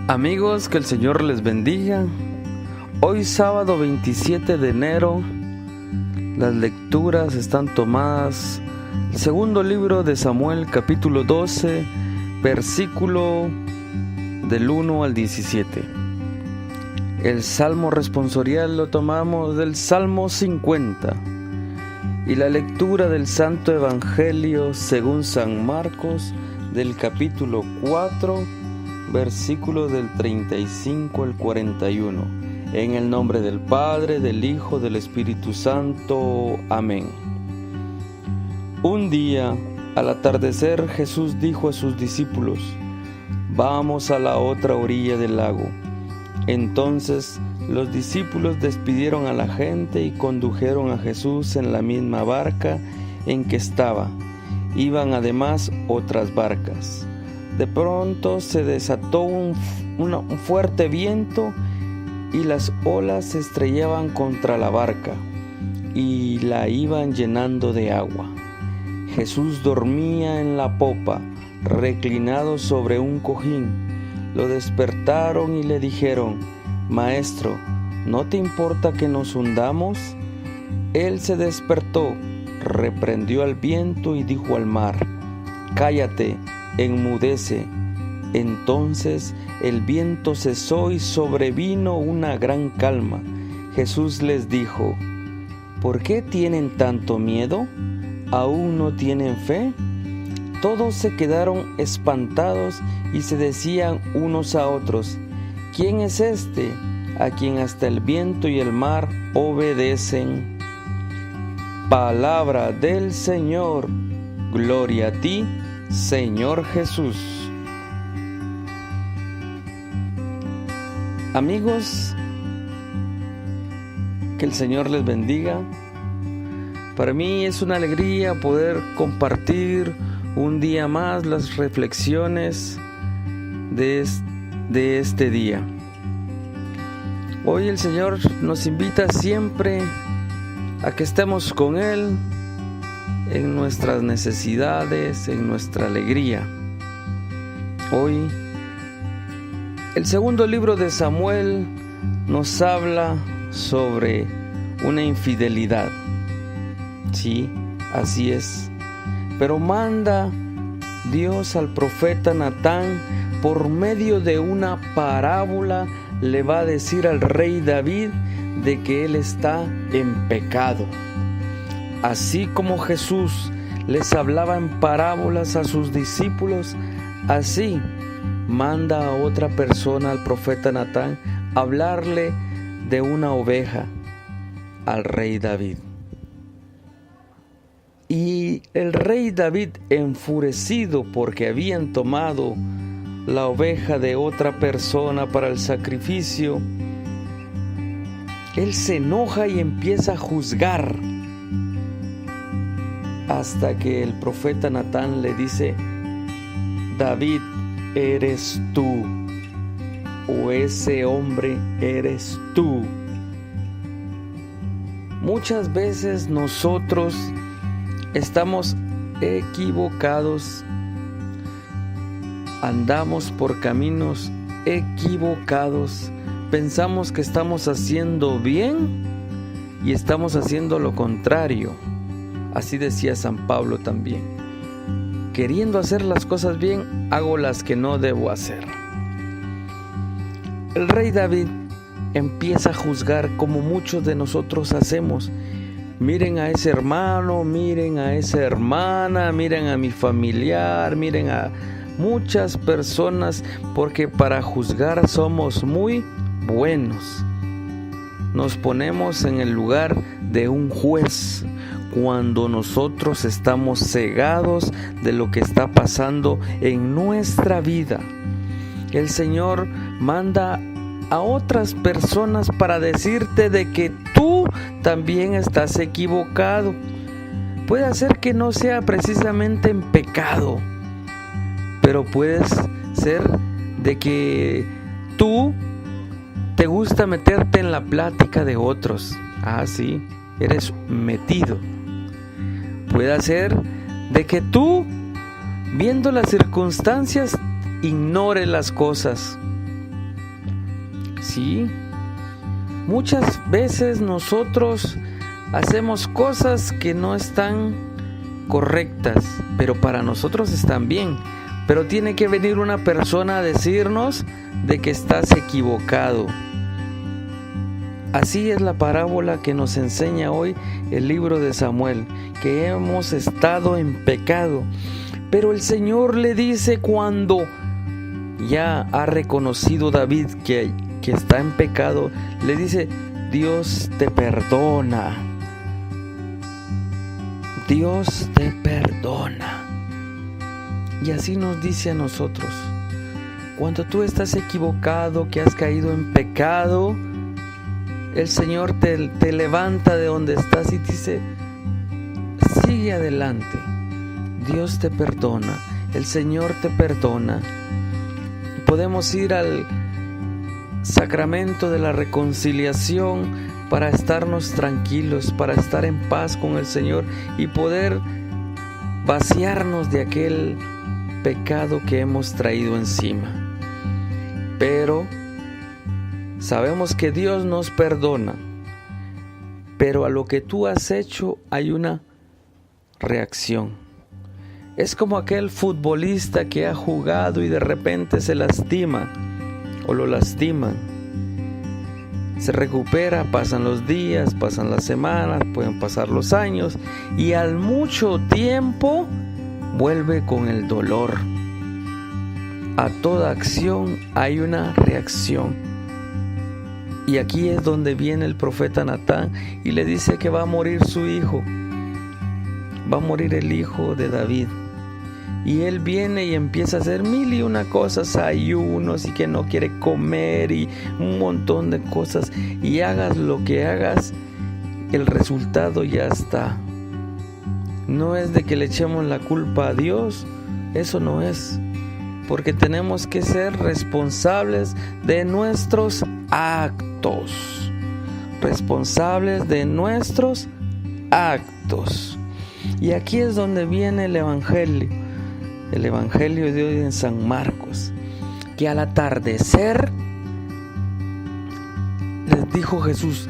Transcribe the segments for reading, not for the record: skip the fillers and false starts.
Amigos, que el Señor les bendiga. Hoy sábado 27 de enero, las lecturas están tomadas el segundo libro de Samuel, capítulo 12, versículo del 1 al 17. El salmo responsorial lo tomamos del Salmo 50 y la lectura del Santo Evangelio según San Marcos del capítulo 4, versículos del 35 al 41. En el nombre del Padre, del Hijo, del Espíritu Santo. Amén. Un día, al atardecer, Jesús dijo a sus discípulos: «Vamos a la otra orilla del lago». Entonces los discípulos despidieron a la gente y condujeron a Jesús en la misma barca en que estaba. Iban además otras barcas. De pronto se desató un fuerte viento y las olas se estrellaban contra la barca y la iban llenando de agua. Jesús dormía en la popa, reclinado sobre un cojín. Lo despertaron y le dijeron: «Maestro, ¿no te importa que nos hundamos?». Él se despertó, reprendió al viento y dijo al mar: «Cállate, enmudece». Entonces el viento cesó y sobrevino una gran calma. Jesús les dijo: «¿Por qué tienen tanto miedo? ¿Aún no tienen fe?». Todos se quedaron espantados y se decían unos a otros: «¿Quién es este, a quien hasta el viento y el mar obedecen?». Palabra del Señor. Gloria a ti, Señor Jesús. Amigos, que el Señor les bendiga. Para mí es una alegría poder compartir un día más las reflexiones de este día. Hoy el Señor nos invita siempre a que estemos con Él en nuestras necesidades, en nuestra alegría. Hoy el segundo libro de Samuel nos habla sobre una infidelidad. Sí, así es. Pero manda Dios al profeta Natán, por medio de una parábola, le va a decir al rey David de que él está en pecado. Así como Jesús les hablaba en parábolas a sus discípulos, así manda a otra persona, al profeta Natán, a hablarle de una oveja al rey David. Y el rey David, enfurecido porque habían tomado la oveja de otra persona para el sacrificio, él se enoja y empieza a juzgar, hasta que el profeta Natán le dice: «David, ¿eres tú? ¿O ese hombre eres tú?». Muchas veces nosotros estamos equivocados, andamos por caminos equivocados, pensamos que estamos haciendo bien y estamos haciendo lo contrario. Así decía San Pablo también: queriendo hacer las cosas bien, hago las que no debo hacer. El rey David empieza a juzgar como muchos de nosotros hacemos. Miren a ese hermano, miren a esa hermana, miren a mi familiar, miren a muchas personas, porque para juzgar somos muy buenos. Nos ponemos en el lugar de un juez cuando nosotros estamos cegados de lo que está pasando en nuestra vida. El Señor manda a otras personas para decirte de que tú también estás equivocado. Puede ser que no sea precisamente en pecado, pero puede ser de que tú te gusta meterte en la plática de otros. Sí, eres metido. Puede ser de que tú, viendo las circunstancias, ignores las cosas. Sí. Muchas veces nosotros hacemos cosas que no están correctas, pero para nosotros están bien. Pero tiene que venir una persona a decirnos de que estás equivocado. Así es la parábola que nos enseña hoy el libro de Samuel, que hemos estado en pecado. Pero el Señor le dice cuando ya ha reconocido David que está en pecado, le dice: Dios te perdona. Dios te perdona. Y así nos dice a nosotros. Cuando tú estás equivocado, que has caído en pecado, el Señor te levanta de donde estás y te dice: sigue adelante. Dios te perdona. El Señor te perdona. Podemos ir al sacramento de la reconciliación para estarnos tranquilos, para estar en paz con el Señor y poder vaciarnos de aquel pecado que hemos traído encima. Pero sabemos que Dios nos perdona, pero a lo que tú has hecho hay una reacción. Es como aquel futbolista que ha jugado y de repente se lastima o lo lastiman. Se recupera, pasan los días, pasan las semanas, pueden pasar los años y al mucho tiempo vuelve con el dolor. A toda acción hay una reacción. Y aquí es donde viene el profeta Natán y le dice que va a morir su hijo. Va a morir el hijo de David. Y él viene y empieza a hacer 1001 cosas, ayunos y que no quiere comer y un montón de cosas. Y hagas lo que hagas, el resultado ya está. No es de que le echemos la culpa a Dios, eso no es. Porque tenemos que ser responsables de nuestros actos. Responsables de nuestros actos. Y aquí es donde viene el Evangelio de hoy en San Marcos, que al atardecer les dijo Jesús: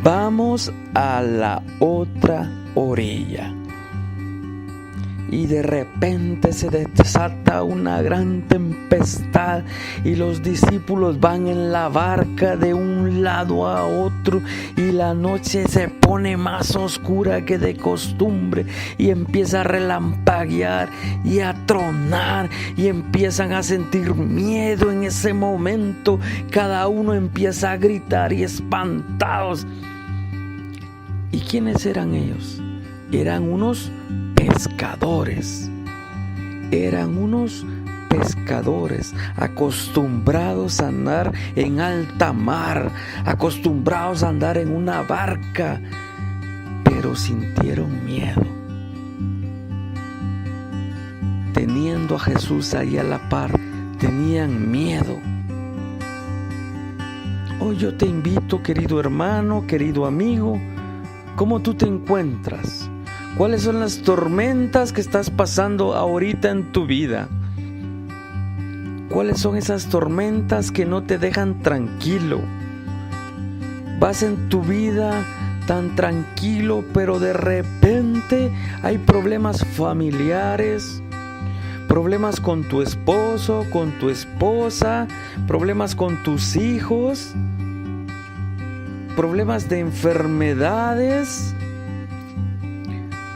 vamos a la otra orilla. Y de repente se desata una gran tempestad y los discípulos van en la barca de un lado a otro y la noche se pone más oscura que de costumbre y empieza a relampaguear y a tronar y empiezan a sentir miedo en ese momento. Cada uno empieza a gritar y espantados. ¿Y quiénes eran ellos? Eran unos pescadores. Eran unos pescadores acostumbrados a andar en alta mar, acostumbrados a andar en una barca, pero sintieron miedo. Teniendo a Jesús ahí a la par, tenían miedo. Hoy yo te invito, querido hermano, querido amigo, ¿cómo tú te encuentras? ¿Cuáles son las tormentas que estás pasando ahorita en tu vida? ¿Cuáles son esas tormentas que no te dejan tranquilo? Vas en tu vida tan tranquilo, pero de repente hay problemas familiares, problemas con tu esposo, con tu esposa, problemas con tus hijos, problemas de enfermedades,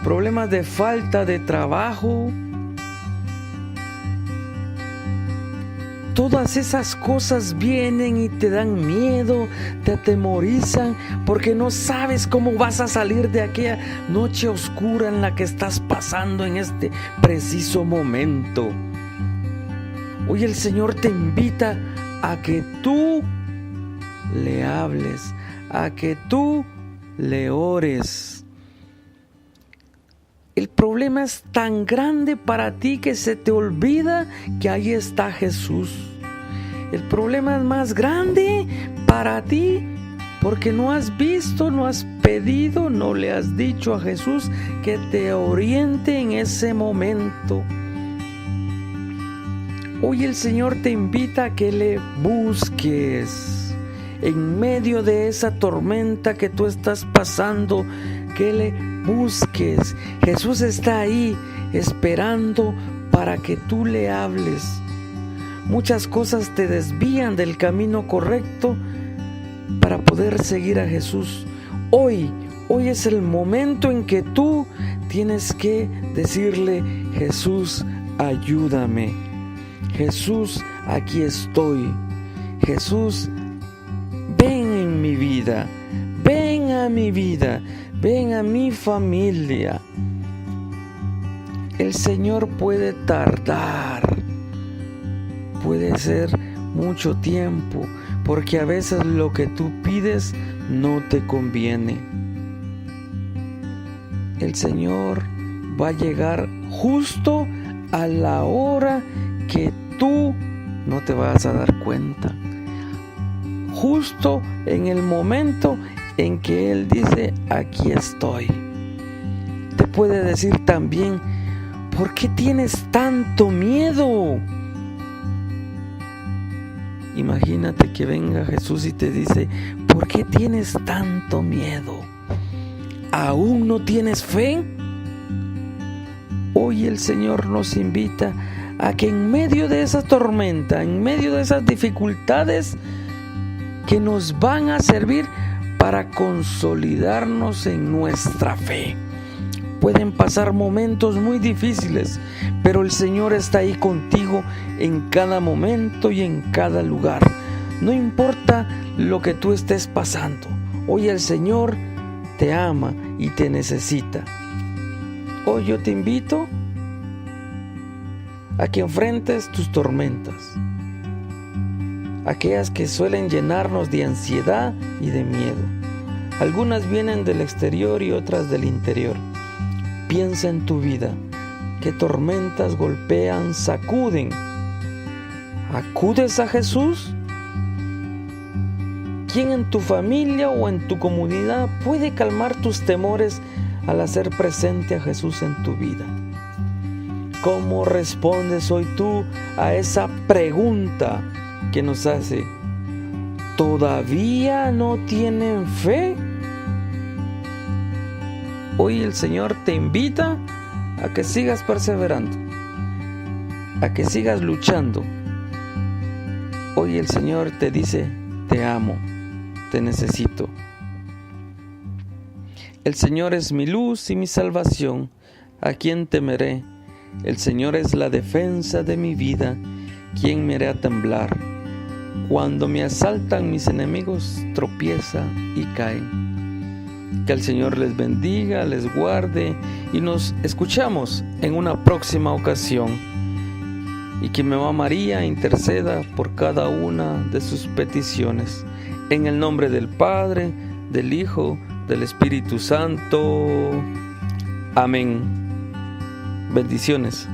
problemas de falta de trabajo. Todas esas cosas vienen y te dan miedo, te atemorizan, porque no sabes cómo vas a salir de aquella noche oscura en la que estás pasando en este preciso momento. Hoy el Señor te invita a que tú le hables, a que tú le ores. El problema es tan grande para ti que se te olvida que ahí está Jesús. El problema es más grande para ti porque no has visto, no has pedido, no le has dicho a Jesús que te oriente en ese momento. Hoy el Señor te invita a que le busques, en medio de esa tormenta que tú estás pasando, que le busques. Jesús está ahí esperando para que tú le hables. Muchas cosas te desvían del camino correcto para poder seguir a Jesús. Hoy es el momento en que tú tienes que decirle: Jesús, ayúdame. Jesús, aquí estoy. Jesús, ven en mi vida. Ven a mi vida. Ven a mi familia. El Señor puede tardar. Puede ser mucho tiempo, porque a veces lo que tú pides no te conviene. El Señor va a llegar justo a la hora que tú no te vas a dar cuenta. Justo en el momento en que Él dice: aquí estoy. Te puede decir también: ¿por qué tienes tanto miedo? Imagínate que venga Jesús y te dice: ¿por qué tienes tanto miedo? ¿Aún no tienes fe? Hoy el Señor nos invita a que en medio de esa tormenta, en medio de esas dificultades que nos van a servir para consolidarnos en nuestra fe. Pueden pasar momentos muy difíciles, pero el Señor está ahí contigo en cada momento y en cada lugar. No importa lo que tú estés pasando, hoy el Señor te ama y te necesita. Hoy yo te invito a que enfrentes tus tormentas, aquellas que suelen llenarnos de ansiedad y de miedo. Algunas vienen del exterior y otras del interior. Piensa en tu vida, qué tormentas golpean, sacuden. ¿Acudes a Jesús? ¿Quién en tu familia o en tu comunidad puede calmar tus temores al hacer presente a Jesús en tu vida? ¿Cómo respondes hoy tú a esa pregunta que nos hace: ¿todavía no tienen fe? Hoy el Señor te invita a que sigas perseverando, a que sigas luchando. Hoy el Señor te dice: te amo, te necesito. El Señor es mi luz y mi salvación, ¿a quién temeré? El Señor es la defensa de mi vida, ¿quién me hará temblar? Cuando me asaltan mis enemigos, tropiezan y caen. Que el Señor les bendiga, les guarde y nos escuchamos en una próxima ocasión. Y que Mamá María interceda por cada una de sus peticiones. En el nombre del Padre, del Hijo, del Espíritu Santo. Amén. Bendiciones.